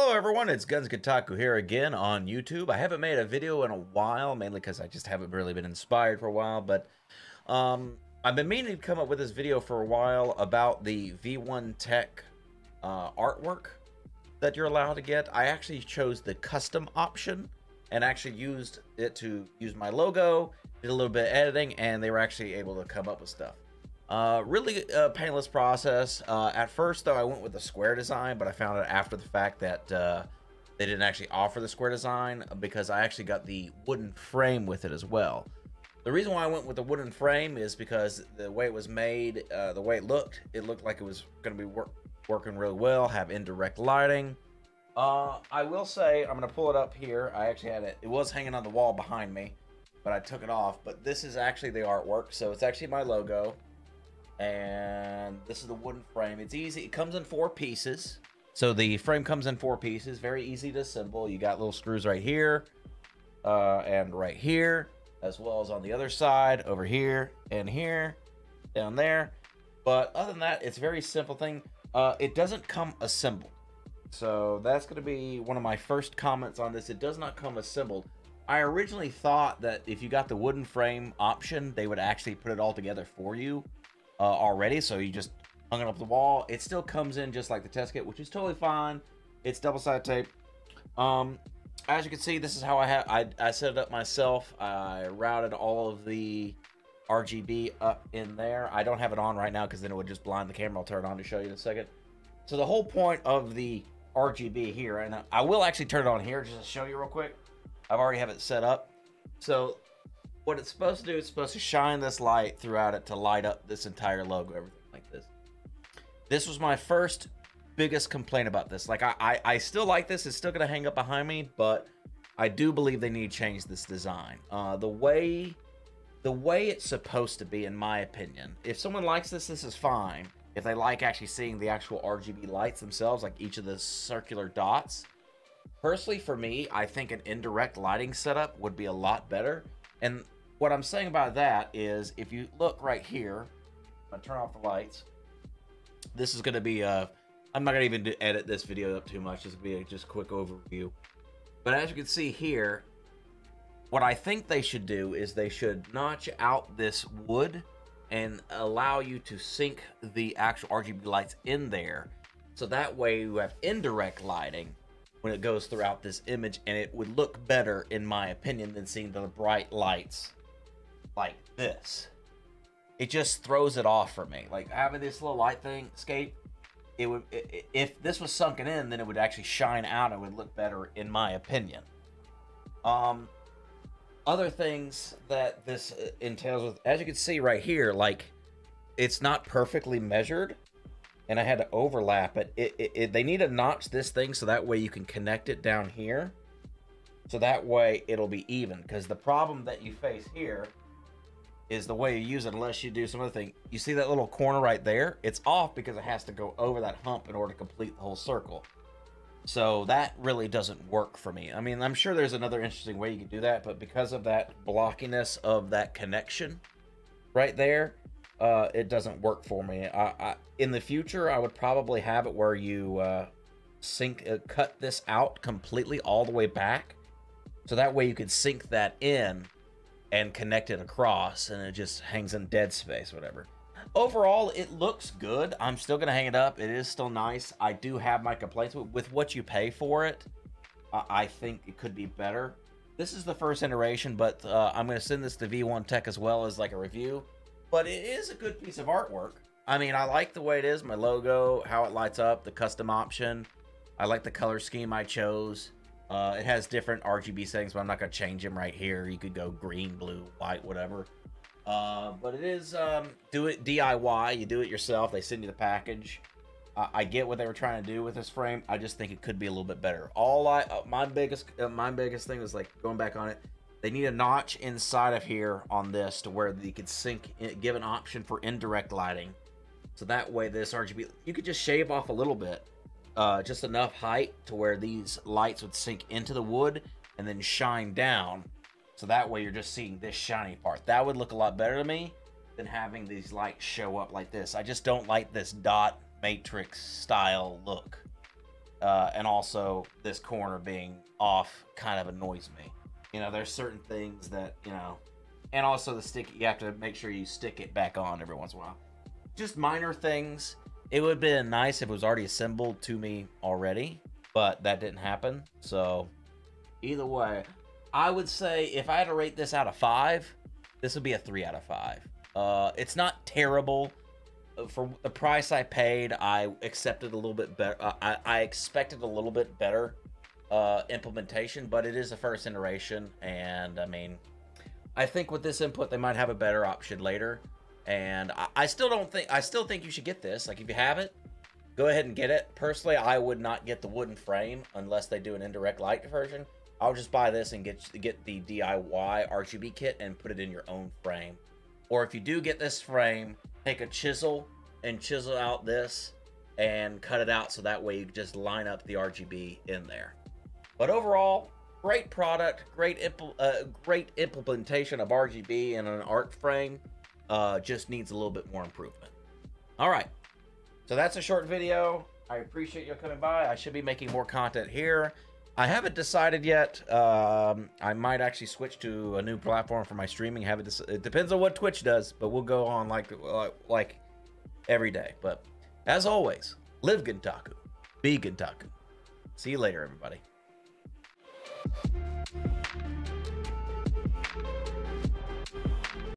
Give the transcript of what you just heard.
Hello everyone, it's Guns Kotaku here again on YouTube. I haven't made a video in a while, mainly because I just haven't really been inspired for a while, but I've been meaning to come up with this video for a while about the V1Tech artwork that you're allowed to get. I actually chose the custom option and actually used it to use my logo, did a little bit of editing, and they were actually able to come up with stuff. Really painless process. At first, though, I went with the square design, but I found out after the fact that they didn't actually offer the square design because I actually got the wooden frame with it as well. The reason why I went with the wooden frame is because the way it was made, the way it looked like it was going to be working really well, have indirect lighting. I will say, I'm going to pull it up here. I actually had it. It was hanging on the wall behind me, but I took it off. But this is actually the artwork, so it's actually my logo. And this is the wooden frame. It's easy. It comes in 4 pieces. So the frame comes in 4 pieces. Very easy to assemble. You got little screws right here and right here, as well as on the other side, over here and here, down there. But other than that, it's a very simple thing. It doesn't come assembled. So that's going to be one of my first comments on this. It does not come assembled. I originally thought that if you got the wooden frame option, they would actually put it all together for you. Already, so you just hung it up the wall. It still comes in just like the test kit, which is totally fine. It's double-sided tape. As you can see, this is how I set it up myself. I routed all of the RGB up in there. I don't have it on right now because then it would just blind the camera. I'll turn it on to show you in a second. So the whole point of the RGB here, and I will actually turn it on here just to show you real quick. I've already have it set up. So what it's supposed to do, it's supposed to shine this light throughout it to light up this entire logo, everything like this. This was my first biggest complaint about this. Like, I still like this. It's still going to hang up behind me, but I do believe they need to change this design. The way it's supposed to be, in my opinion. If someone likes this, this is fine. If they like actually seeing the actual RGB lights themselves, like each of the circular dots. Personally, for me, I think an indirect lighting setup would be a lot better. And what I'm saying about that is, if you look right here, I'm gonna turn off the lights. This is gonna be I'm not gonna even edit this video up too much. This will be a just quick overview. But as you can see here, what I think they should do is they should notch out this wood and allow you to sync the actual RGB lights in there, so that way you have indirect lighting when it goes throughout this image, and it would look better, in my opinion, than seeing the bright lights like this. It just throws it off for me. Like, having this little light thing escape, it would, if this was sunken in, then it would actually shine out. It would look better, in my opinion. Other things that this entails with, as you can see right here, like, it's not perfectly measured, and I had to overlap it. They need to notch this thing so that way you can connect it down here. So that way it'll be even. Because the problem that you face here is the way you use it, unless you do some other thing. You see that little corner right there? It's off because it has to go over that hump in order to complete the whole circle. So that really doesn't work for me. I mean, I'm sure there's another interesting way you could do that, but because of that blockiness of that connection right there, it doesn't work for me. In the future, I would probably have it where you cut this out completely all the way back, so that way you could sync that in and connect it across, and it just hangs in dead space, whatever. Overall, it looks good. I'm still gonna hang it up. It is still nice. I do have my complaints with what you pay for it. I think it could be better. This is the first iteration, but I'm gonna send this to V1Tech as well as like a review. But it is a good piece of artwork. I mean, I like the way it is, my logo, how it lights up, the custom option. I like the color scheme I chose. It has different RGB settings, but I'm not going to change them right here. You could go green, blue, white, whatever. But it is, do it DIY. You do it yourself. They send you the package. I get what they were trying to do with this frame. I just think it could be a little bit better. My biggest thing was, like, going back on it, they need a notch inside of here on this to where you could sync, give an option for indirect lighting. So that way this RGB, you could just shave off a little bit, just enough height to where these lights would sink into the wood and then shine down. So that way you're just seeing this shiny part. That would look a lot better to me than having these lights show up like this. I just don't like this dot matrix style look. and also this corner being off kind of annoys me. You know, there's certain things that, you know, and also the stick, you have to make sure you stick it back on every once in a while. Just minor things. It would have been nice if it was already assembled to me already, but that didn't happen. So either way, I would say if I had to rate this out of 5, this would be a 3 out of 5. It's not terrible. For the price I paid, I accepted a little bit better. I expected a little bit better implementation, but it is the first iteration, and I mean, I think with this input, they might have a better option later. And I still think you should get this. Like, if you have it, go ahead and get it. Personally, I would not get the wooden frame unless they do an indirect light version. I'll just buy this and get the DIY RGB kit and put it in your own frame. Or if you do get this frame, take a chisel and chisel out this and cut it out so that way you just line up the RGB in there. But overall, great product, great implementation of RGB in an art frame. Just needs a little bit more improvement. All right, so that's a short video. I appreciate you coming by. I should be making more content here. I haven't decided yet. I might actually switch to a new platform for my streaming. It depends on what Twitch does, but we'll go on like every day. But as always, live Gintaku, be Gintaku. See you later, everybody.